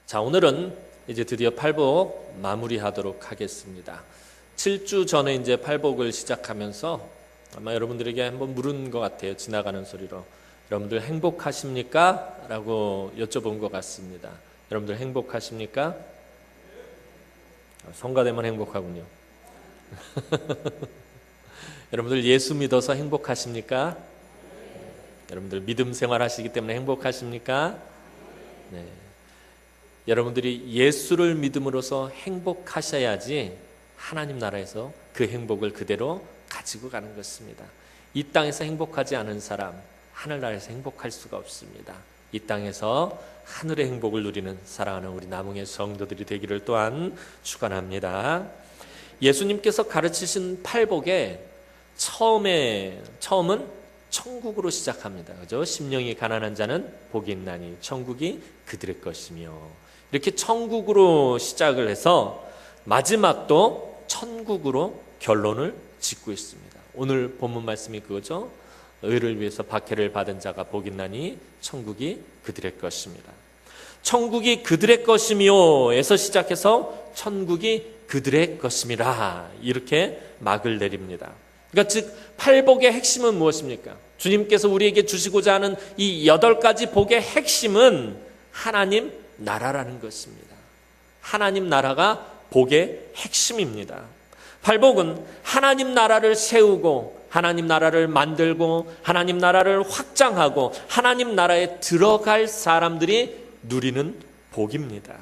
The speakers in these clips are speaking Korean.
자, 오늘은 이제 드디어 팔복 마무리하도록 하겠습니다. 7주 전에 이제 팔복을 시작하면서 아마 여러분들에게 한번 물은 것 같아요. 지나가는 소리로. 여러분들 행복하십니까? 라고 여쭤본 것 같습니다. 여러분들 행복하십니까? 성가대만 행복하군요. 여러분들 예수 믿어서 행복하십니까? 여러분들 믿음 생활하시기 때문에 행복하십니까? 네. 여러분들이 예수를 믿음으로써 행복하셔야지 하나님 나라에서 그 행복을 그대로 가지고 가는 것입니다. 이 땅에서 행복하지 않은 사람, 하늘나라에서 행복할 수가 없습니다. 이 땅에서 하늘의 행복을 누리는 사랑하는 우리 남흥의 성도들이 되기를 또한 축원합니다. 예수님께서 가르치신 팔복의 처음은 천국으로 시작합니다. 그죠? 심령이 가난한 자는 복이 있나니 천국이 그들의 것이며, 이렇게 천국으로 시작을 해서 마지막도 천국으로 결론을 짓고 있습니다. 오늘 본문 말씀이 그거죠. 의를 위해서 박해를 받은 자가 복이 있나니 천국이 그들의 것입니다. 천국이 그들의 것이며에서 시작해서 천국이 그들의 것임이라, 이렇게 막을 내립니다. 그러니까 즉 팔복의 핵심은 무엇입니까? 주님께서 우리에게 주시고자 하는 이 8가지 복의 핵심은 하나님 나라라는 것입니다. 하나님 나라가 복의 핵심입니다. 팔복은 하나님 나라를 세우고 하나님 나라를 만들고 하나님 나라를 확장하고 하나님 나라에 들어갈 사람들이 누리는 복입니다.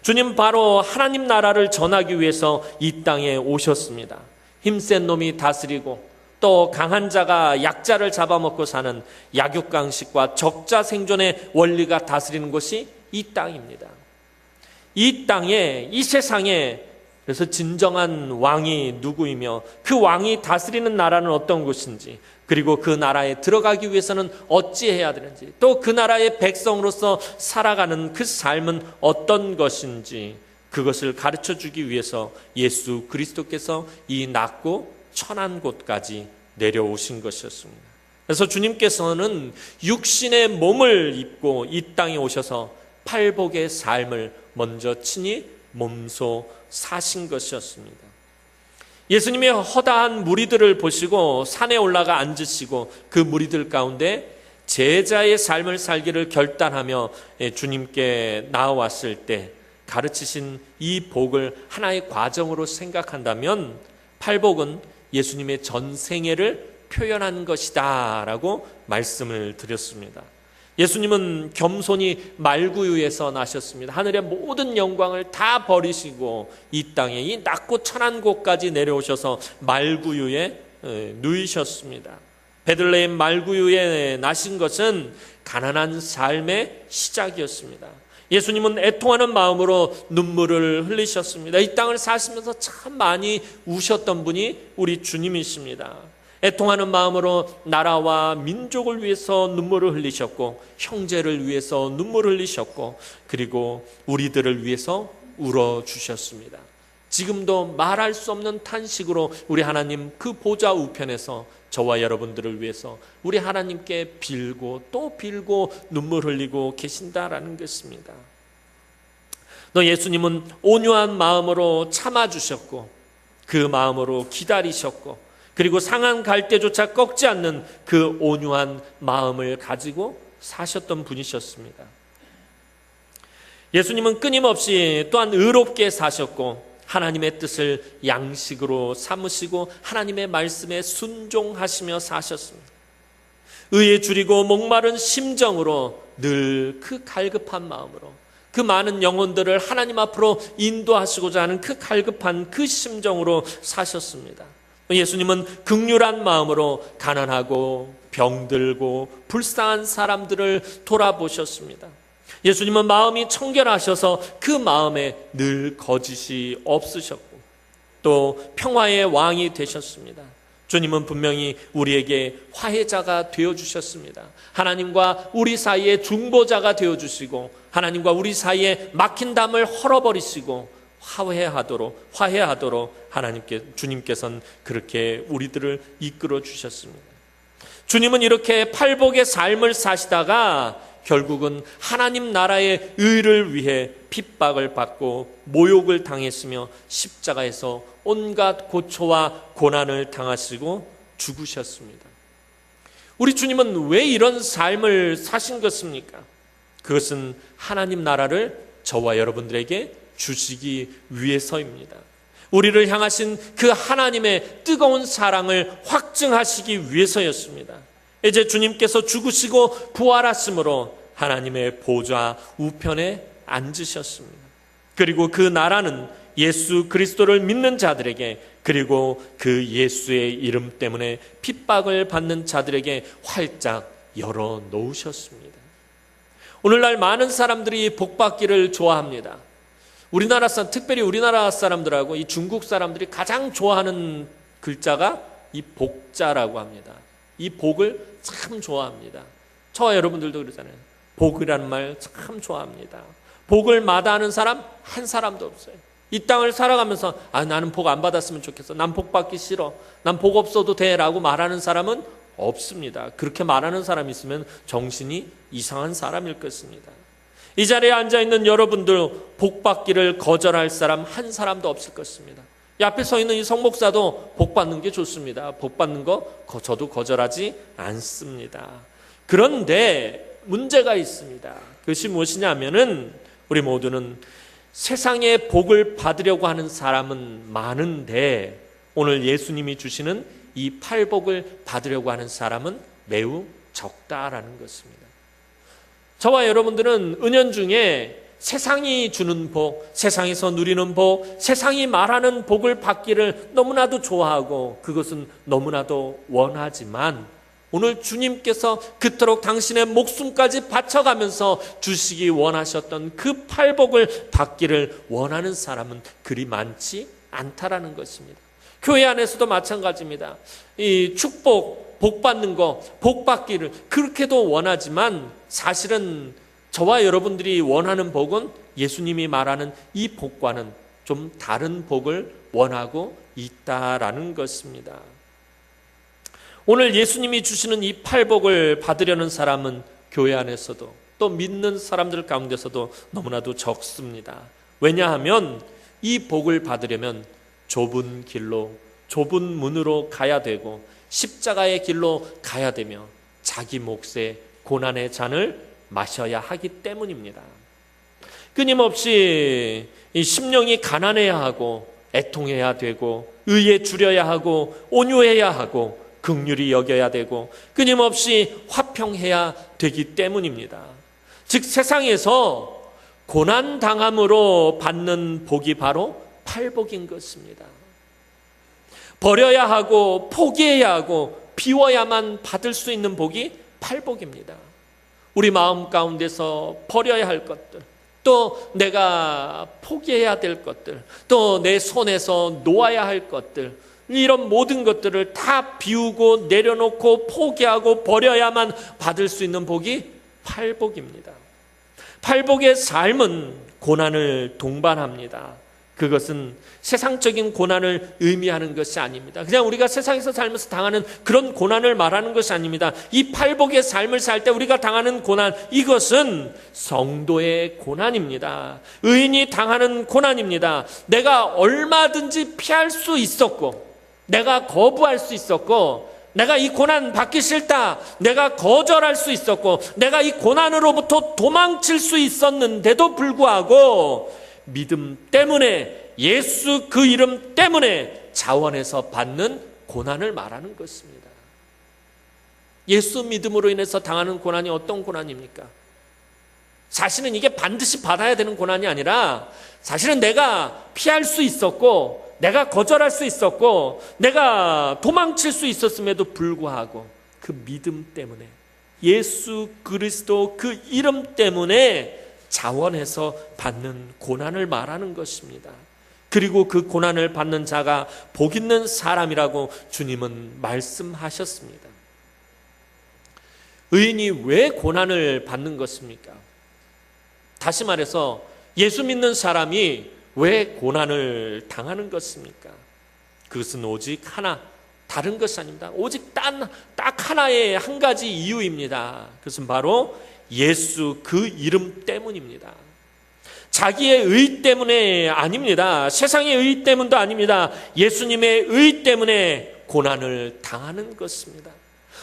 주님 바로 하나님 나라를 전하기 위해서 이 땅에 오셨습니다. 힘센 놈이 다스리고 또 강한 자가 약자를 잡아먹고 사는 약육강식과 적자 생존의 원리가 다스리는 곳이 이 땅입니다. 이 땅에, 이 세상에 그래서 진정한 왕이 누구이며 그 왕이 다스리는 나라는 어떤 곳인지, 그리고 그 나라에 들어가기 위해서는 어찌해야 되는지, 또 그 나라의 백성으로서 살아가는 그 삶은 어떤 것인지, 그것을 가르쳐주기 위해서 예수 그리스도께서 이 낮고 천한 곳까지 내려오신 것이었습니다. 그래서 주님께서는 육신의 몸을 입고 이 땅에 오셔서 팔복의 삶을 먼저 친히 몸소 사신 것이었습니다. 예수님의 허다한 무리들을 보시고 산에 올라가 앉으시고 그 무리들 가운데 제자의 삶을 살기를 결단하며 주님께 나아왔을 때 가르치신 이 복을 하나의 과정으로 생각한다면 팔복은 예수님의 전생애를 표현한 것이다 라고 말씀을 드렸습니다. 예수님은 겸손히 말구유에서 나셨습니다. 하늘의 모든 영광을 다 버리시고 이 땅에 이 낮고 천한 곳까지 내려오셔서 말구유에 누이셨습니다. 베들레헴 말구유에 나신 것은 가난한 삶의 시작이었습니다. 예수님은 애통하는 마음으로 눈물을 흘리셨습니다. 이 땅을 사시면서 참 많이 우셨던 분이 우리 주님이십니다. 애통하는 마음으로 나라와 민족을 위해서 눈물을 흘리셨고, 형제를 위해서 눈물을 흘리셨고, 그리고 우리들을 위해서 울어주셨습니다. 지금도 말할 수 없는 탄식으로 우리 하나님 그 보좌 우편에서 저와 여러분들을 위해서 우리 하나님께 빌고 또 빌고 눈물 흘리고 계신다라는 것입니다. 또 예수님은 온유한 마음으로 참아주셨고 그 마음으로 기다리셨고, 그리고 상한 갈 때조차 꺾지 않는 그 온유한 마음을 가지고 사셨던 분이셨습니다. 예수님은 끊임없이 또한 의롭게 사셨고 하나님의 뜻을 양식으로 삼으시고 하나님의 말씀에 순종하시며 사셨습니다. 의에 줄이고 목마른 심정으로 늘 그 갈급한 마음으로 그 많은 영혼들을 하나님 앞으로 인도하시고자 하는 그 갈급한 그 심정으로 사셨습니다. 예수님은 긍휼한 마음으로 가난하고 병들고 불쌍한 사람들을 돌아보셨습니다. 예수님은 마음이 청결하셔서 그 마음에 늘 거짓이 없으셨고 또 평화의 왕이 되셨습니다. 주님은 분명히 우리에게 화해자가 되어주셨습니다. 하나님과 우리 사이에 중보자가 되어주시고 하나님과 우리 사이에 막힌 담을 헐어버리시고 화해하도록 주님께서는 그렇게 우리들을 이끌어 주셨습니다. 주님은 이렇게 팔복의 삶을 사시다가 결국은 하나님 나라의 의를 위해 핍박을 받고 모욕을 당했으며 십자가에서 온갖 고초와 고난을 당하시고 죽으셨습니다. 우리 주님은 왜 이런 삶을 사신 것입니까? 그것은 하나님 나라를 저와 여러분들에게 주시기 위해서입니다. 우리를 향하신 그 하나님의 뜨거운 사랑을 확증하시기 위해서였습니다. 이제 주님께서 죽으시고 부활하심으로 하나님의 보좌 우편에 앉으셨습니다. 그리고 그 나라는 예수 그리스도를 믿는 자들에게, 그리고 그 예수의 이름 때문에 핍박을 받는 자들에게 활짝 열어 놓으셨습니다. 오늘날 많은 사람들이 복받기를 좋아합니다. 특별히 우리나라 사람들하고 이 중국 사람들이 가장 좋아하는 글자가 이 복자라고 합니다. 이 복을 참 좋아합니다. 저와 여러분들도 그러잖아요. 복이라는 말 참 좋아합니다. 복을 마다하는 사람 한 사람도 없어요. 이 땅을 살아가면서 나는 복 안 받았으면 좋겠어, 난 복 받기 싫어, 난 복 없어도 돼 라고 말하는 사람은 없습니다. 그렇게 말하는 사람이 있으면 정신이 이상한 사람일 것입니다. 이 자리에 앉아있는 여러분들, 복 받기를 거절할 사람 한 사람도 없을 것입니다. 이 앞에 서 있는 이 성목사도 복 받는 게 좋습니다. 복 받는 거 저도 거절하지 않습니다. 그런데 문제가 있습니다. 그것이 무엇이냐면은, 우리 모두는 세상의 복을 받으려고 하는 사람은 많은데 오늘 예수님이 주시는 이 팔복을 받으려고 하는 사람은 매우 적다라는 것입니다. 저와 여러분들은 은연중에 세상이 주는 복, 세상에서 누리는 복, 세상이 말하는 복을 받기를 너무나도 좋아하고 그것은 너무나도 원하지만, 오늘 주님께서 그토록 당신의 목숨까지 바쳐가면서 주시기 원하셨던 그 팔복을 받기를 원하는 사람은 그리 많지 않다라는 것입니다. 교회 안에서도 마찬가지입니다. 이 축복, 복 받는 거, 복 받기를 그렇게도 원하지만 사실은 저와 여러분들이 원하는 복은 예수님이 말하는 이 복과는 좀 다른 복을 원하고 있다라는 것입니다. 오늘 예수님이 주시는 이 팔복을 받으려는 사람은 교회 안에서도 또 믿는 사람들 가운데서도 너무나도 적습니다. 왜냐하면 이 복을 받으려면 좁은 길로, 좁은 문으로 가야 되고 십자가의 길로 가야 되며 자기 몫의 고난의 잔을 마셔야 하기 때문입니다. 끊임없이 이 심령이 가난해야 하고 애통해야 되고 의에 주려야 하고 온유해야 하고 긍휼히 여겨야 되고 끊임없이 화평해야 되기 때문입니다. 즉 세상에서 고난당함으로 받는 복이 바로 팔복인 것입니다. 버려야 하고 포기해야 하고 비워야만 받을 수 있는 복이 팔복입니다. 우리 마음 가운데서 버려야 할 것들, 또 내가 포기해야 될 것들, 또 내 손에서 놓아야 할 것들, 이런 모든 것들을 다 비우고 내려놓고 포기하고 버려야만 받을 수 있는 복이 팔복입니다. 팔복의 삶은 고난을 동반합니다. 그것은 세상적인 고난을 의미하는 것이 아닙니다. 그냥 우리가 세상에서 살면서 당하는 그런 고난을 말하는 것이 아닙니다. 이 팔복의 삶을 살 때 우리가 당하는 고난, 이것은 성도의 고난입니다. 의인이 당하는 고난입니다. 내가 얼마든지 피할 수 있었고, 내가 거부할 수 있었고, 내가 이 고난 받기 싫다, 내가 거절할 수 있었고, 내가 이 고난으로부터 도망칠 수 있었는데도 불구하고 믿음 때문에, 예수 그 이름 때문에 자원해서 받는 고난을 말하는 것입니다. 예수 믿음으로 인해서 당하는 고난이 어떤 고난입니까? 사실은 이게 반드시 받아야 되는 고난이 아니라, 사실은 내가 피할 수 있었고, 내가 거절할 수 있었고, 내가 도망칠 수 있었음에도 불구하고 그 믿음 때문에, 예수 그리스도 그 이름 때문에 자원해서 받는 고난을 말하는 것입니다. 그리고 그 고난을 받는 자가 복 있는 사람이라고 주님은 말씀하셨습니다. 의인이 왜 고난을 받는 것입니까? 다시 말해서 예수 믿는 사람이 왜 고난을 당하는 것입니까? 그것은 오직 하나, 다른 것이 아닙니다. 오직 딱 하나의 한 가지 이유입니다. 그것은 바로 예수 그 이름 때문입니다. 자기의 의 때문에 아닙니다. 세상의 의 때문도 아닙니다. 예수님의 의 때문에 고난을 당하는 것입니다.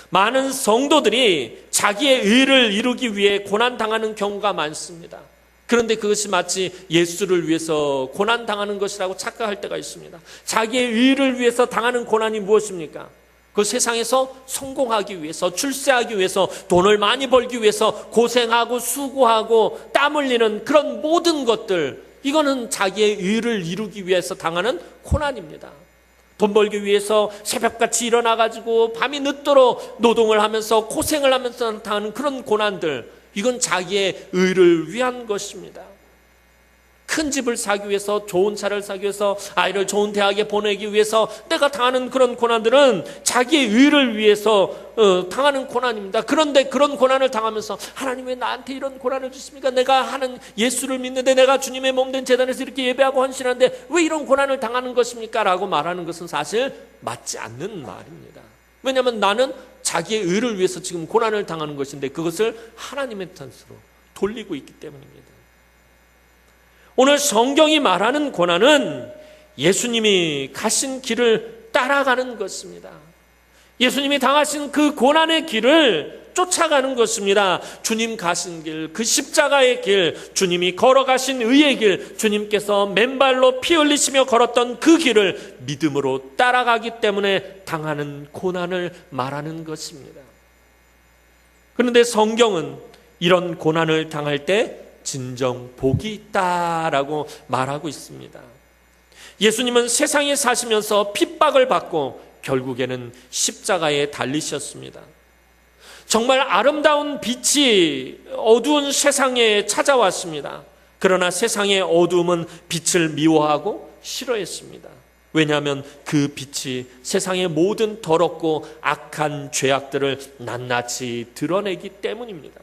많은 성도들이 자기의 의를 이루기 위해 고난당하는 경우가 많습니다. 그런데 그것이 마치 예수를 위해서 고난당하는 것이라고 착각할 때가 있습니다. 자기의 의를 위해서 당하는 고난이 무엇입니까? 그 세상에서 성공하기 위해서, 출세하기 위해서, 돈을 많이 벌기 위해서 고생하고 수고하고 땀 흘리는 그런 모든 것들, 이거는 자기의 의를 이루기 위해서 당하는 고난입니다. 돈 벌기 위해서 새벽같이 일어나가지고 밤이 늦도록 노동을 하면서 고생을 하면서 당하는 그런 고난들, 이건 자기의 의를 위한 것입니다. 큰 집을 사기 위해서, 좋은 차를 사기 위해서, 아이를 좋은 대학에 보내기 위해서 내가 당하는 그런 고난들은 자기의 의를 위해서 당하는 고난입니다. 그런데 그런 고난을 당하면서 하나님 왜 나한테 이런 고난을 주십니까? 내가 하는 예수를 믿는데, 내가 주님의 몸된 제단에서 이렇게 예배하고 헌신하는데 왜 이런 고난을 당하는 것입니까? 라고 말하는 것은 사실 맞지 않는 말입니다. 왜냐하면 나는 자기의 의를 위해서 지금 고난을 당하는 것인데 그것을 하나님의 탓으로 돌리고 있기 때문입니다. 오늘 성경이 말하는 고난은 예수님이 가신 길을 따라가는 것입니다. 예수님이 당하신 그 고난의 길을 쫓아가는 것입니다. 주님 가신 길, 그 십자가의 길, 주님이 걸어가신 의의 길, 주님께서 맨발로 피 흘리시며 걸었던 그 길을 믿음으로 따라가기 때문에 당하는 고난을 말하는 것입니다. 그런데 성경은 이런 고난을 당할 때 진정 복이 있다라고 말하고 있습니다. 예수님은 세상에 사시면서 핍박을 받고 결국에는 십자가에 달리셨습니다. 정말 아름다운 빛이 어두운 세상에 찾아왔습니다. 그러나 세상의 어두움은 빛을 미워하고 싫어했습니다. 왜냐하면 그 빛이 세상의 모든 더럽고 악한 죄악들을 낱낱이 드러내기 때문입니다.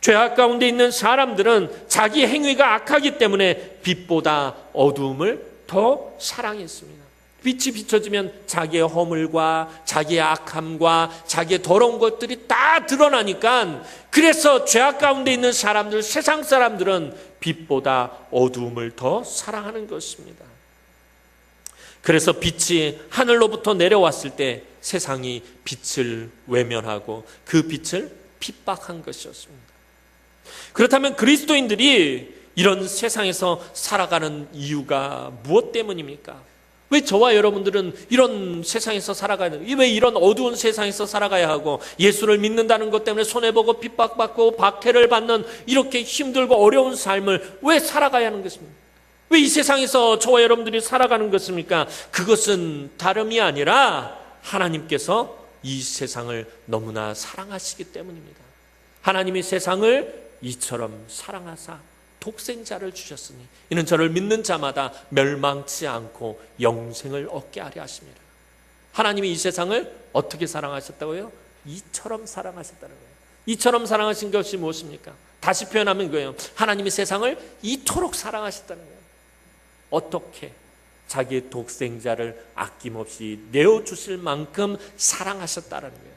죄악 가운데 있는 사람들은 자기 행위가 악하기 때문에 빛보다 어두움을 더 사랑했습니다. 빛이 비춰지면 자기의 허물과 자기의 악함과 자기의 더러운 것들이 다 드러나니까, 그래서 죄악 가운데 있는 사람들, 세상 사람들은 빛보다 어두움을 더 사랑하는 것입니다. 그래서 빛이 하늘로부터 내려왔을 때 세상이 빛을 외면하고 그 빛을 핍박한 것이었습니다. 그렇다면 그리스도인들이 이런 세상에서 살아가는 이유가 무엇 때문입니까? 왜 저와 여러분들은 이런 세상에서 살아가야 되는, 왜 이런 어두운 세상에서 살아가야 하고, 예수를 믿는다는 것 때문에 손해보고 핍박받고 박해를 받는 이렇게 힘들고 어려운 삶을 왜 살아가야 하는 것입니까? 왜 이 세상에서 저와 여러분들이 살아가는 것입니까? 그것은 다름이 아니라 하나님께서 이 세상을 너무나 사랑하시기 때문입니다. 하나님이 세상을 이처럼 사랑하사 독생자를 주셨으니 이는 저를 믿는 자마다 멸망치 않고 영생을 얻게 하려 하심이라. 하나님이 이 세상을 어떻게 사랑하셨다고요? 이처럼 사랑하셨다는 거예요. 이처럼 사랑하신 것이 무엇입니까? 다시 표현하면 그거예요. 하나님이 세상을 이토록 사랑하셨다는 거예요. 어떻게? 자기의 독생자를 아낌없이 내어주실 만큼 사랑하셨다는 거예요.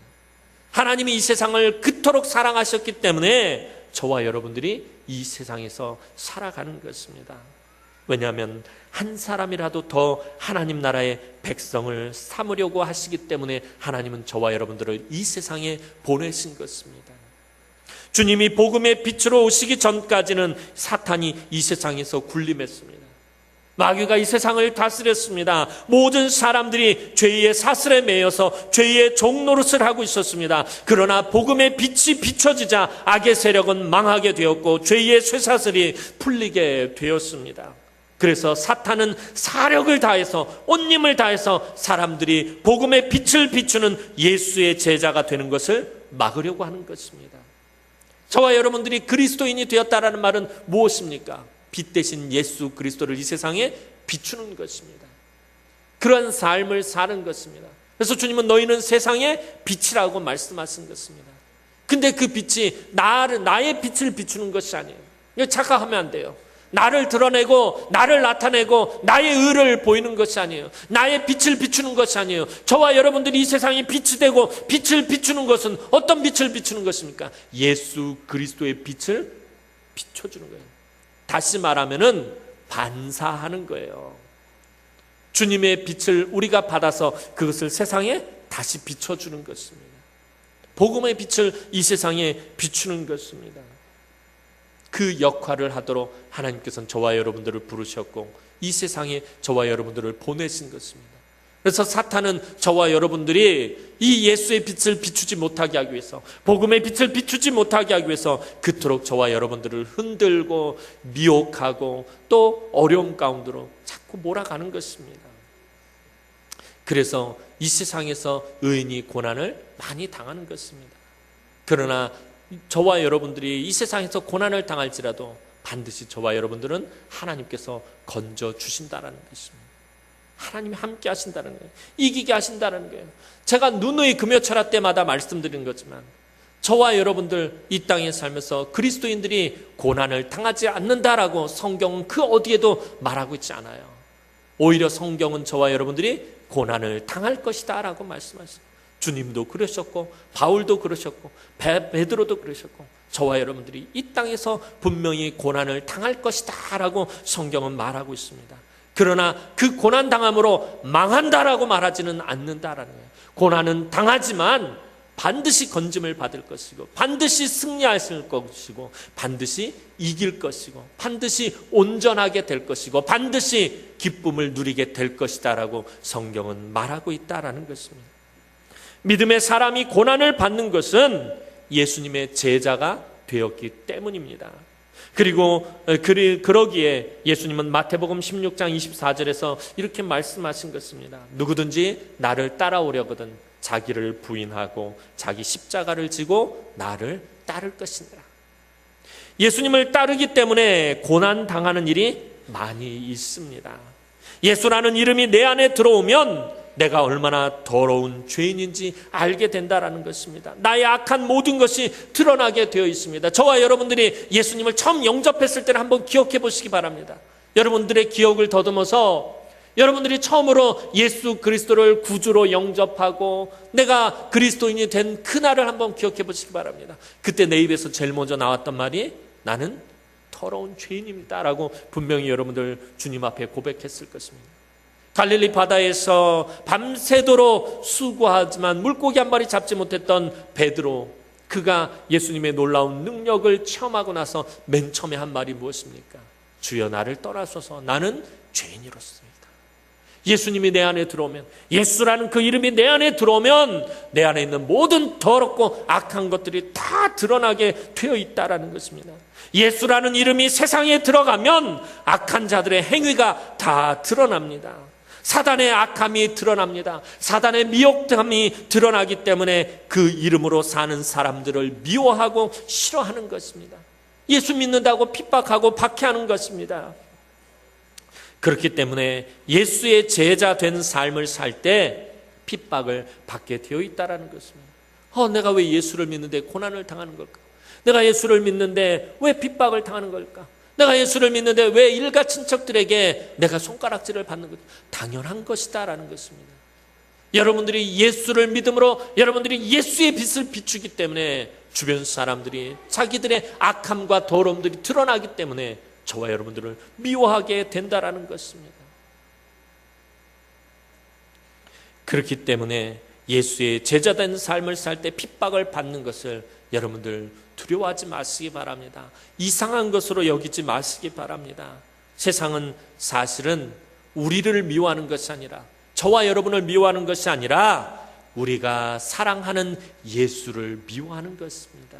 하나님이 이 세상을 그토록 사랑하셨기 때문에 저와 여러분들이 이 세상에서 살아가는 것입니다. 왜냐하면 한 사람이라도 더 하나님 나라의 백성을 삼으려고 하시기 때문에 하나님은 저와 여러분들을 이 세상에 보내신 것입니다. 주님이 복음의 빛으로 오시기 전까지는 사탄이 이 세상에서 군림했습니다. 마귀가 이 세상을 다스렸습니다. 모든 사람들이 죄의 사슬에 매여서 죄의 종노릇을 하고 있었습니다. 그러나 복음의 빛이 비춰지자 악의 세력은 망하게 되었고 죄의 쇠사슬이 풀리게 되었습니다. 그래서 사탄은 사력을 다해서, 온 힘을 다해서 사람들이 복음의 빛을 비추는 예수의 제자가 되는 것을 막으려고 하는 것입니다. 저와 여러분들이 그리스도인이 되었다라는 말은 무엇입니까? 빛 대신 예수 그리스도를 이 세상에 비추는 것입니다. 그런 삶을 사는 것입니다. 그래서 주님은 너희는 세상의 빛이라고 말씀하신 것입니다. 근데 그 빛이 나의 빛을 비추는 것이 아니에요. 이거 착각하면 안 돼요. 나를 드러내고 나를 나타내고 나의 의를 보이는 것이 아니에요. 나의 빛을 비추는 것이 아니에요. 저와 여러분들이 이 세상에 빛이 되고 빛을 비추는 것은 어떤 빛을 비추는 것입니까? 예수 그리스도의 빛을 비춰주는 거예요. 다시 말하면은 반사하는 거예요. 주님의 빛을 우리가 받아서 그것을 세상에 다시 비춰주는 것입니다. 복음의 빛을 이 세상에 비추는 것입니다. 그 역할을 하도록 하나님께서는 저와 여러분들을 부르셨고 이 세상에 저와 여러분들을 보내신 것입니다. 그래서 사탄은 저와 여러분들이 이 예수의 빛을 비추지 못하게 하기 위해서, 복음의 빛을 비추지 못하게 하기 위해서 그토록 저와 여러분들을 흔들고 미혹하고 또 어려움 가운데로 자꾸 몰아가는 것입니다. 그래서 이 세상에서 의인이 고난을 많이 당하는 것입니다. 그러나 저와 여러분들이 이 세상에서 고난을 당할지라도 반드시 저와 여러분들은 하나님께서 건져주신다는 것입니다. 하나님이 함께 하신다는 거예요. 이기게 하신다는 거예요. 제가 누누이 금요철야 때마다 말씀드린 거지만 저와 여러분들 이 땅에 살면서 그리스도인들이 고난을 당하지 않는다라고 성경은 그 어디에도 말하고 있지 않아요. 오히려 성경은 저와 여러분들이 고난을 당할 것이다 라고 말씀하셨어요. 주님도 그러셨고 바울도 그러셨고 베드로도 그러셨고 저와 여러분들이 이 땅에서 분명히 고난을 당할 것이다 라고 성경은 말하고 있습니다. 그러나 그 고난 당함으로 망한다라고 말하지는 않는다라는 거예요. 고난은 당하지만 반드시 건짐을 받을 것이고 반드시 승리하실 것이고 반드시 이길 것이고 반드시 온전하게 될 것이고 반드시 기쁨을 누리게 될 것이다 라고 성경은 말하고 있다라는 것입니다. 믿음의 사람이 고난을 받는 것은 예수님의 제자가 되었기 때문입니다. 그리고 그러기에 예수님은 마태복음 16장 24절에서 이렇게 말씀하신 것입니다. 누구든지 나를 따라오려거든 자기를 부인하고 자기 십자가를 지고 나를 따를 것이니라. 예수님을 따르기 때문에 고난 당하는 일이 많이 있습니다. 예수라는 이름이 내 안에 들어오면 내가 얼마나 더러운 죄인인지 알게 된다라는 것입니다. 나의 악한 모든 것이 드러나게 되어 있습니다. 저와 여러분들이 예수님을 처음 영접했을 때를 한번 기억해 보시기 바랍니다. 여러분들의 기억을 더듬어서 여러분들이 처음으로 예수 그리스도를 구주로 영접하고 내가 그리스도인이 된 그날을 한번 기억해 보시기 바랍니다. 그때 내 입에서 제일 먼저 나왔던 말이 나는 더러운 죄인입니다 라고 분명히 여러분들 주님 앞에 고백했을 것입니다. 갈릴리 바다에서 밤새도록 수고하지만 물고기 한 마리 잡지 못했던 베드로, 그가 예수님의 놀라운 능력을 체험하고 나서 맨 처음에 한 말이 무엇입니까? 주여 나를 떠나소서 나는 죄인이로습니다. 예수님이 내 안에 들어오면, 예수라는 그 이름이 내 안에 들어오면 내 안에 있는 모든 더럽고 악한 것들이 다 드러나게 되어 있다라는 것입니다. 예수라는 이름이 세상에 들어가면 악한 자들의 행위가 다 드러납니다. 사단의 악함이 드러납니다. 사단의 미혹함이 드러나기 때문에 그 이름으로 사는 사람들을 미워하고 싫어하는 것입니다. 예수 믿는다고 핍박하고 박해하는 것입니다. 그렇기 때문에 예수의 제자 된 삶을 살 때 핍박을 받게 되어 있다는 것입니다. 내가 왜 예수를 믿는데 고난을 당하는 걸까? 내가 예수를 믿는데 왜 핍박을 당하는 걸까? 내가 예수를 믿는데 왜 일가 친척들에게 내가 손가락질을 받는 걸까? 당연한 것이다 라는 것입니다. 여러분들이 예수를 믿음으로 여러분들이 예수의 빛을 비추기 때문에 주변 사람들이 자기들의 악함과 더러움들이 드러나기 때문에 저와 여러분들을 미워하게 된다라는 것입니다. 그렇기 때문에 예수의 제자된 삶을 살 때 핍박을 받는 것을 여러분들 두려워하지 마시기 바랍니다. 이상한 것으로 여기지 마시기 바랍니다. 세상은 사실은 우리를 미워하는 것이 아니라, 저와 여러분을 미워하는 것이 아니라 우리가 사랑하는 예수를 미워하는 것입니다.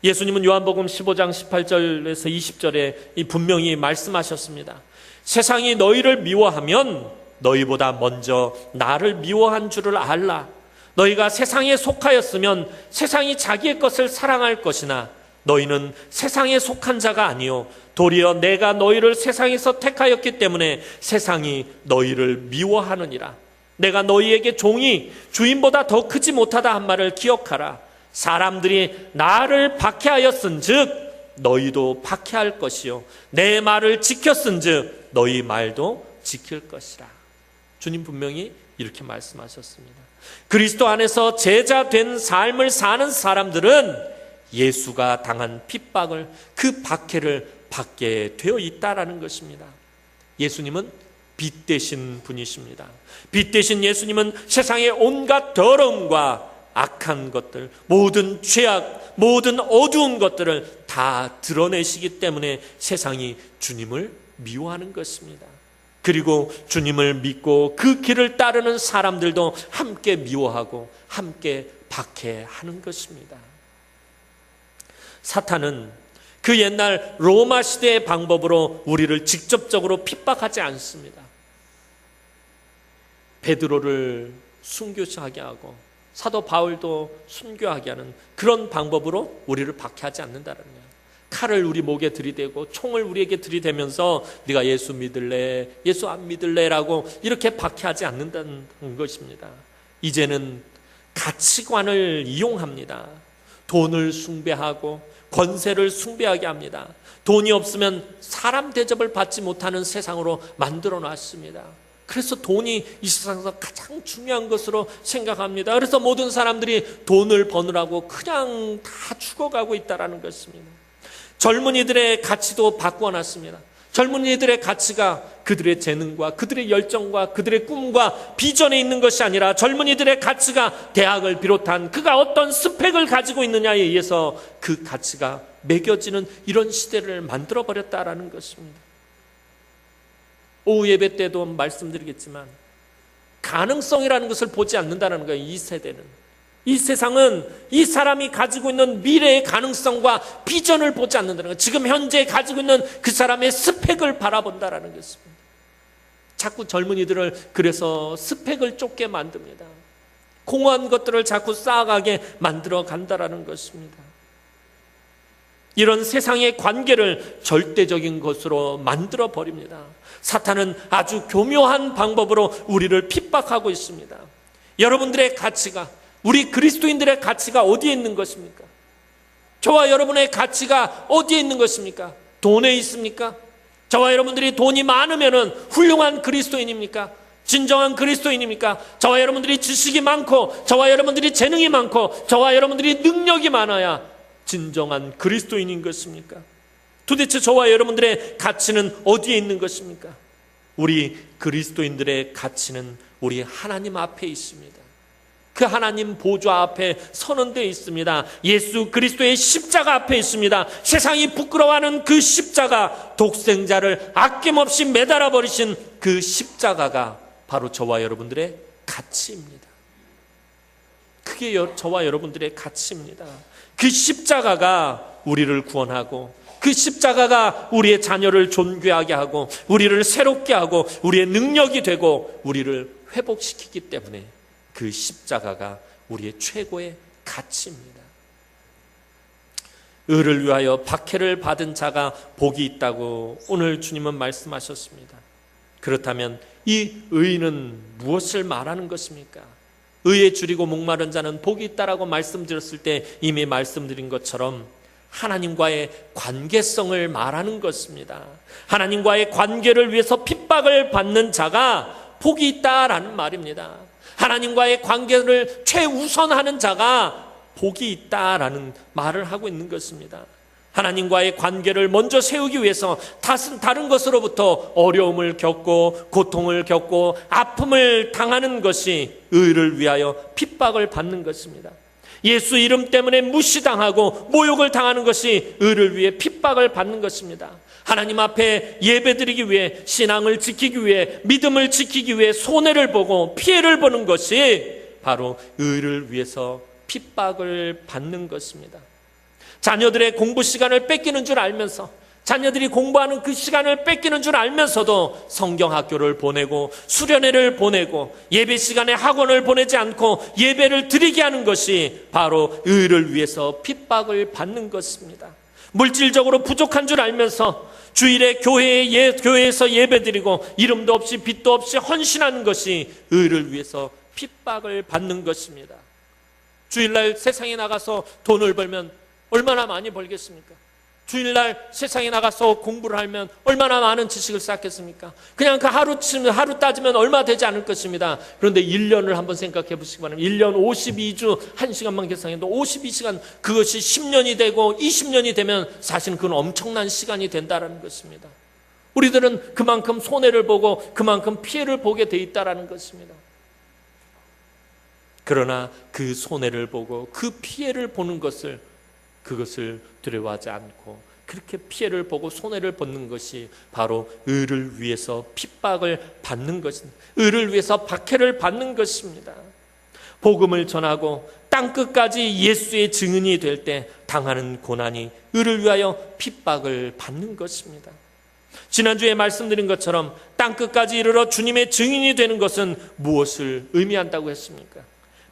예수님은 요한복음 15장 18절에서 20절에 분명히 말씀하셨습니다. 세상이 너희를 미워하면 너희보다 먼저 나를 미워한 줄을 알라. 너희가 세상에 속하였으면 세상이 자기의 것을 사랑할 것이나 너희는 세상에 속한 자가 아니요 도리어 내가 너희를 세상에서 택하였기 때문에 세상이 너희를 미워하느니라. 내가 너희에게 종이 주인보다 더 크지 못하다 한 말을 기억하라. 사람들이 나를 박해하였은즉 너희도 박해할 것이요 내 말을 지켰은즉 너희 말도 지킬 것이라. 주님 분명히 이렇게 말씀하셨습니다. 그리스도 안에서 제자 된 삶을 사는 사람들은 예수가 당한 핍박을, 그 박해를 받게 되어 있다라는 것입니다. 예수님은 빛 되신 분이십니다. 빛 되신 예수님은 세상의 온갖 더러움과 악한 것들, 모든 죄악, 모든 어두운 것들을 다 드러내시기 때문에 세상이 주님을 미워하는 것입니다. 그리고 주님을 믿고 그 길을 따르는 사람들도 함께 미워하고 함께 박해하는 것입니다. 사탄은 그 옛날 로마 시대의 방법으로 우리를 직접적으로 핍박하지 않습니다. 베드로를 순교하게 하고 사도 바울도 순교하게 하는 그런 방법으로 우리를 박해하지 않는다는 거예요. 칼을 우리 목에 들이대고 총을 우리에게 들이대면서 네가 예수 믿을래, 예수 안 믿을래라고 이렇게 박해하지 않는다는 것입니다. 이제는 가치관을 이용합니다. 돈을 숭배하고 권세를 숭배하게 합니다. 돈이 없으면 사람 대접을 받지 못하는 세상으로 만들어 놨습니다. 그래서 돈이 이 세상에서 가장 중요한 것으로 생각합니다. 그래서 모든 사람들이 돈을 버느라고 그냥 다 죽어가고 있다는 것입니다. 젊은이들의 가치도 바꿔놨습니다. 젊은이들의 가치가 그들의 재능과 그들의 열정과 그들의 꿈과 비전에 있는 것이 아니라 젊은이들의 가치가 대학을 비롯한 그가 어떤 스펙을 가지고 있느냐에 의해서 그 가치가 매겨지는 이런 시대를 만들어버렸다라는 것입니다. 오후 예배 때도 말씀드리겠지만 가능성이라는 것을 보지 않는다는 거예요. 이 세대는. 이 세상은 이 사람이 가지고 있는 미래의 가능성과 비전을 보지 않는다는 거예요. 지금 현재 가지고 있는 그 사람의 스펙을 바라본다는 것입니다. 자꾸 젊은이들을 그래서 스펙을 쫓게 만듭니다. 공허한 것들을 자꾸 쌓아가게 만들어 간다는 것입니다. 이런 세상의 관계를 절대적인 것으로 만들어 버립니다. 사탄은 아주 교묘한 방법으로 우리를 핍박하고 있습니다. 여러분들의 가치가, 우리 그리스도인들의 가치가 어디에 있는 것입니까? 저와 여러분의 가치가 어디에 있는 것입니까? 돈에 있습니까? 저와 여러분들이 돈이 많으면 훌륭한 그리스도인입니까? 진정한 그리스도인입니까? 저와 여러분들이 지식이 많고 저와 여러분들이 재능이 많고 저와 여러분들이 능력이 많아야 진정한 그리스도인인 것입니까? 도대체 저와 여러분들의 가치는 어디에 있는 것입니까? 우리 그리스도인들의 가치는 우리 하나님 앞에 있습니다. 그 하나님 보좌 앞에 선언되어 있습니다. 예수 그리스도의 십자가 앞에 있습니다. 세상이 부끄러워하는 그 십자가, 독생자를 아낌없이 매달아 버리신 그 십자가가 바로 저와 여러분들의 가치입니다. 그게 저와 여러분들의 가치입니다. 그 십자가가 우리를 구원하고 그 십자가가 우리의 자녀를 존귀하게 하고 우리를 새롭게 하고 우리의 능력이 되고 우리를 회복시키기 때문에 그 십자가가 우리의 최고의 가치입니다. 의를 위하여 박해를 받은 자가 복이 있다고 오늘 주님은 말씀하셨습니다. 그렇다면 이 의는 무엇을 말하는 것입니까? 의에 줄이고 목마른 자는 복이 있다라고 말씀드렸을 때 이미 말씀드린 것처럼 하나님과의 관계성을 말하는 것입니다. 하나님과의 관계를 위해서 핍박을 받는 자가 복이 있다라는 말입니다. 하나님과의 관계를 최우선하는 자가 복이 있다라는 말을 하고 있는 것입니다. 하나님과의 관계를 먼저 세우기 위해서 다른 것으로부터 어려움을 겪고 고통을 겪고 아픔을 당하는 것이 의를 위하여 핍박을 받는 것입니다. 예수 이름 때문에 무시당하고 모욕을 당하는 것이 의를 위해 핍박을 받는 것입니다. 하나님 앞에 예배드리기 위해, 신앙을 지키기 위해, 믿음을 지키기 위해 손해를 보고 피해를 보는 것이 바로 의를 위해서 핍박을 받는 것입니다. 자녀들의 공부 시간을 뺏기는 줄 알면서, 자녀들이 공부하는 그 시간을 뺏기는 줄 알면서도 성경학교를 보내고 수련회를 보내고 예배 시간에 학원을 보내지 않고 예배를 드리게 하는 것이 바로 의를 위해서 핍박을 받는 것입니다. 물질적으로 부족한 줄 알면서 주일에 교회에서 예배드리고 이름도 없이 빛도 없이 헌신하는 것이 의를 위해서 핍박을 받는 것입니다. 주일날 세상에 나가서 돈을 벌면 얼마나 많이 벌겠습니까? 주일날 세상에 나가서 공부를 하면 얼마나 많은 지식을 쌓겠습니까? 그냥 그 하루 따지면 얼마 되지 않을 것입니다. 그런데 1년을 한번 생각해 보시기 바랍니다. 1년 52주 1시간만 계산해도 52시간, 그것이 10년이 되고 20년이 되면 사실은 그건 엄청난 시간이 된다는 것입니다. 우리들은 그만큼 손해를 보고 그만큼 피해를 보게 돼 있다는 것입니다. 그러나 그 손해를 보고 그 피해를 보는 그것을 두려워하지 않고 그렇게 피해를 보고 손해를 보는 것이 바로 의를 위해서 핍박을 받는 것입니다. 의를 위해서 박해를 받는 것입니다. 복음을 전하고 땅끝까지 예수의 증인이 될 때 당하는 고난이 의를 위하여 핍박을 받는 것입니다. 지난주에 말씀드린 것처럼 땅끝까지 이르러 주님의 증인이 되는 것은 무엇을 의미한다고 했습니까?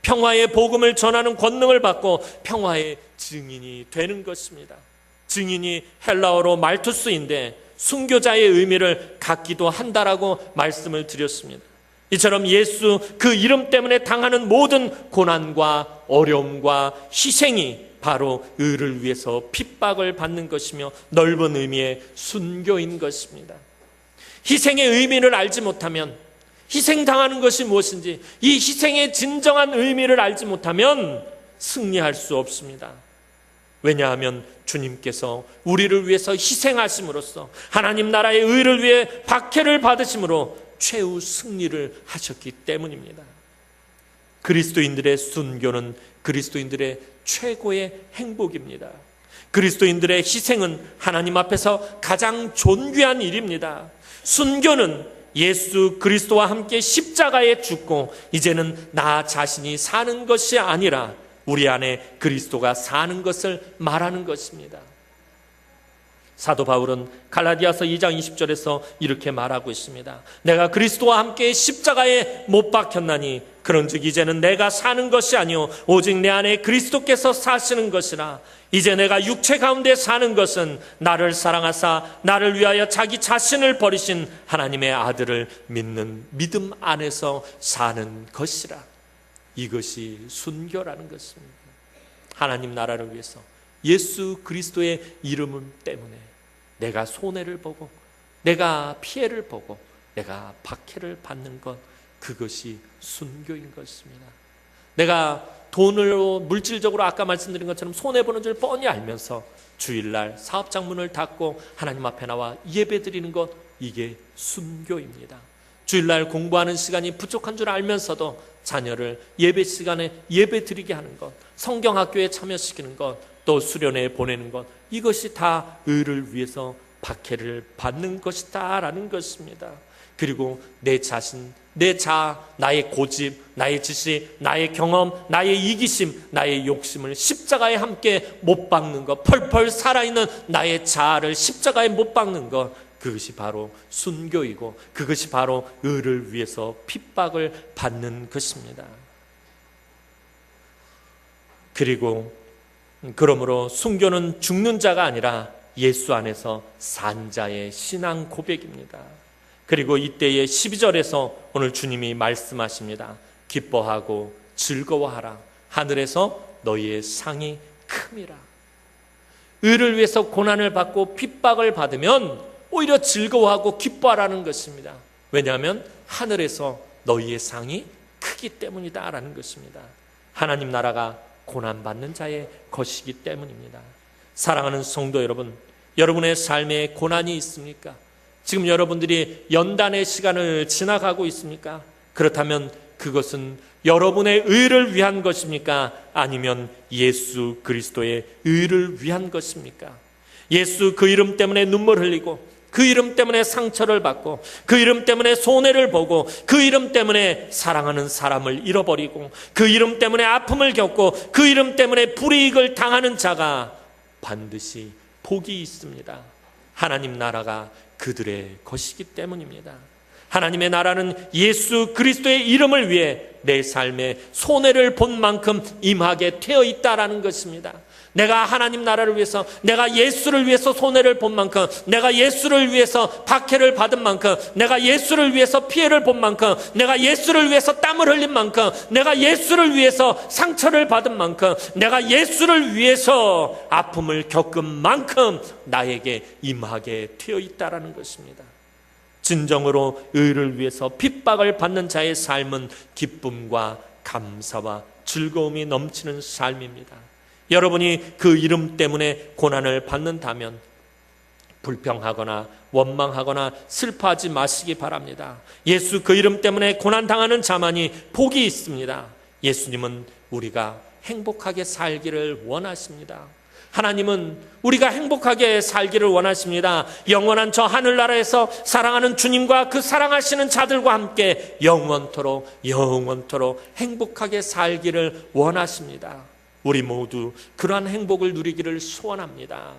평화의 복음을 전하는 권능을 받고 평화의 증인이 되는 것입니다. 증인이 헬라어로 말투스인데 순교자의 의미를 갖기도 한다라고 말씀을 드렸습니다. 이처럼 예수 그 이름 때문에 당하는 모든 고난과 어려움과 희생이 바로 의를 위해서 핍박을 받는 것이며 넓은 의미의 순교인 것입니다. 희생의 의미를 알지 못하면, 희생당하는 것이 무엇인지, 이 희생의 진정한 의미를 알지 못하면 승리할 수 없습니다. 왜냐하면 주님께서 우리를 위해서 희생하심으로써 하나님 나라의 의를 위해 박해를 받으심으로 최후 승리를 하셨기 때문입니다. 그리스도인들의 순교는 그리스도인들의 최고의 행복입니다. 그리스도인들의 희생은 하나님 앞에서 가장 존귀한 일입니다. 순교는 예수 그리스도와 함께 십자가에 죽고 이제는 나 자신이 사는 것이 아니라 우리 안에 그리스도가 사는 것을 말하는 것입니다. 사도 바울은 갈라디아서 2장 20절에서 이렇게 말하고 있습니다. 내가 그리스도와 함께 십자가에 못 박혔나니 그런즉 이제는 내가 사는 것이 아니요 오직 내 안에 그리스도께서 사시는 것이라. 이제 내가 육체 가운데 사는 것은 나를 사랑하사 나를 위하여 자기 자신을 버리신 하나님의 아들을 믿는 믿음 안에서 사는 것이라. 이것이 순교라는 것입니다. 하나님 나라를 위해서 예수 그리스도의 이름 때문에 내가 손해를 보고 내가 피해를 보고 내가 박해를 받는 것, 그것이 순교인 것입니다. 내가 돈으로 물질적으로 아까 말씀드린 것처럼 손해보는 줄 뻔히 알면서 주일날 사업장문을 닫고 하나님 앞에 나와 예배드리는 것, 이게 순교입니다. 주일날 공부하는 시간이 부족한 줄 알면서도 자녀를 예배 시간에 예배드리게 하는 것, 성경학교에 참여시키는 것, 또 수련회에 보내는 것, 이것이 다 의를 위해서 박해를 받는 것이다 라는 것입니다. 그리고 내 자신, 내 자아, 나의 고집, 나의 지식, 나의 경험, 나의 이기심, 나의 욕심을 십자가에 함께 못 박는 것, 펄펄 살아있는 나의 자아를 십자가에 못 박는 것, 그것이 바로 순교이고 그것이 바로 의를 위해서 핍박을 받는 것입니다. 그러므로 순교는 죽는 자가 아니라 예수 안에서 산 자의 신앙 고백입니다. 그리고 이때의 12절에서 오늘 주님이 말씀하십니다. 기뻐하고 즐거워하라. 하늘에서 너희의 상이 큼이라. 의를 위해서 고난을 받고 핍박을 받으면 오히려 즐거워하고 기뻐하라는 것입니다. 왜냐하면 하늘에서 너희의 상이 크기 때문이다 라는 것입니다. 하나님 나라가 고난받는 자의 것이기 때문입니다. 사랑하는 성도 여러분, 여러분의 삶에 고난이 있습니까? 지금 여러분들이 연단의 시간을 지나가고 있습니까? 그렇다면 그것은 여러분의 의를 위한 것입니까? 아니면 예수 그리스도의 의를 위한 것입니까? 예수 그 이름 때문에 눈물 흘리고 그 이름 때문에 상처를 받고 그 이름 때문에 손해를 보고 그 이름 때문에 사랑하는 사람을 잃어버리고 그 이름 때문에 아픔을 겪고 그 이름 때문에 불이익을 당하는 자가 반드시 복이 있습니다. 하나님 나라가 그들의 것이기 때문입니다. 하나님의 나라는 예수 그리스도의 이름을 위해 내 삶에 손해를 본 만큼 임하게 되어 있다라는 것입니다. 내가 하나님 나라를 위해서, 내가 예수를 위해서 손해를 본 만큼, 내가 예수를 위해서 박해를 받은 만큼, 내가 예수를 위해서 피해를 본 만큼, 내가 예수를 위해서 땀을 흘린 만큼, 내가 예수를 위해서 상처를 받은 만큼, 내가 예수를 위해서 아픔을 겪은 만큼 나에게 임하게 되어 있다라는 것입니다. 진정으로 의를 위해서 핍박을 받는 자의 삶은 기쁨과 감사와 즐거움이 넘치는 삶입니다. 여러분이 그 이름 때문에 고난을 받는다면 불평하거나 원망하거나 슬퍼하지 마시기 바랍니다. 예수 그 이름 때문에 고난당하는 자만이 복이 있습니다. 예수님은 우리가 행복하게 살기를 원하십니다. 하나님은 우리가 행복하게 살기를 원하십니다. 영원한 저 하늘나라에서 사랑하는 주님과 그 사랑하시는 자들과 함께 영원토록 행복하게 살기를 원하십니다. 우리 모두 그러한 행복을 누리기를 소원합니다.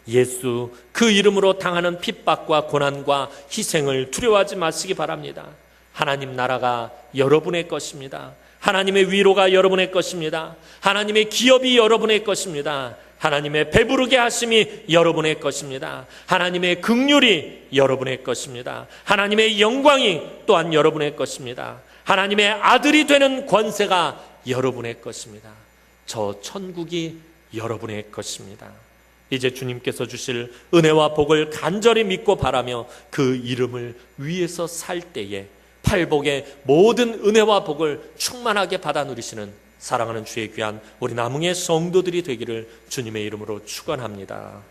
예수 그 이름으로 당하는 핍박과 고난과 희생을 두려워하지 마시기 바랍니다. 하나님 나라가 여러분의 것입니다. 하나님의 위로가 여러분의 것입니다. 하나님의 기업이 여러분의 것입니다. 하나님의 배부르게 하심이 여러분의 것입니다. 하나님의 긍휼이 여러분의 것입니다. 하나님의 영광이 또한 여러분의 것입니다. 하나님의 아들이 되는 권세가 여러분의 것입니다. 저 천국이 여러분의 것입니다. 이제 주님께서 주실 은혜와 복을 간절히 믿고 바라며 그 이름을 위해서 살 때에 팔복의 모든 은혜와 복을 충만하게 받아 누리시는 사랑하는 주의 귀한 우리 남흥의 성도들이 되기를 주님의 이름으로 축원합니다.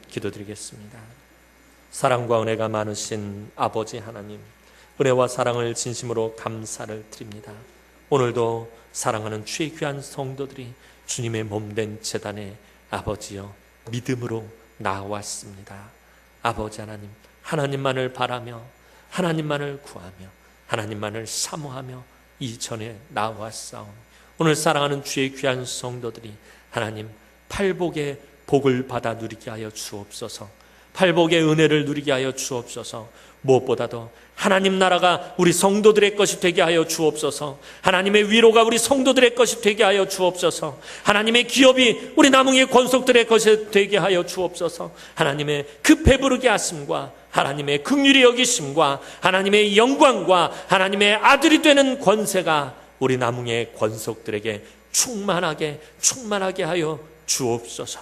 기도드리겠습니다. 사랑과 은혜가 많으신 아버지 하나님, 은혜와 사랑을 진심으로 감사를 드립니다. 오늘도 사랑하는 주의 귀한 성도들이 주님의 몸된 제단에 아버지여 믿음으로 나왔습니다. 아버지 하나님, 하나님만을 바라며 하나님만을 구하며 하나님만을 사모하며 이전에 나왔사오니 오늘 사랑하는 주의 귀한 성도들이 하나님 팔복의 복을 받아 누리게 하여 주옵소서. 팔복의 은혜를 누리게 하여 주옵소서. 무엇보다도 하나님 나라가 우리 성도들의 것이 되게 하여 주옵소서. 하나님의 위로가 우리 성도들의 것이 되게 하여 주옵소서. 하나님의 기업이 우리 남흥의 권속들의 것이 되게 하여 주옵소서. 하나님의 그 배부르게 하심과 하나님의 긍휼히 여기심과 하나님의 영광과 하나님의 아들이 되는 권세가 우리 남흥의 권속들에게 충만하게 하여 주옵소서.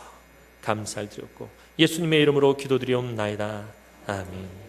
감사를 드렸고 예수님의 이름으로 기도드리옵나이다. 아멘.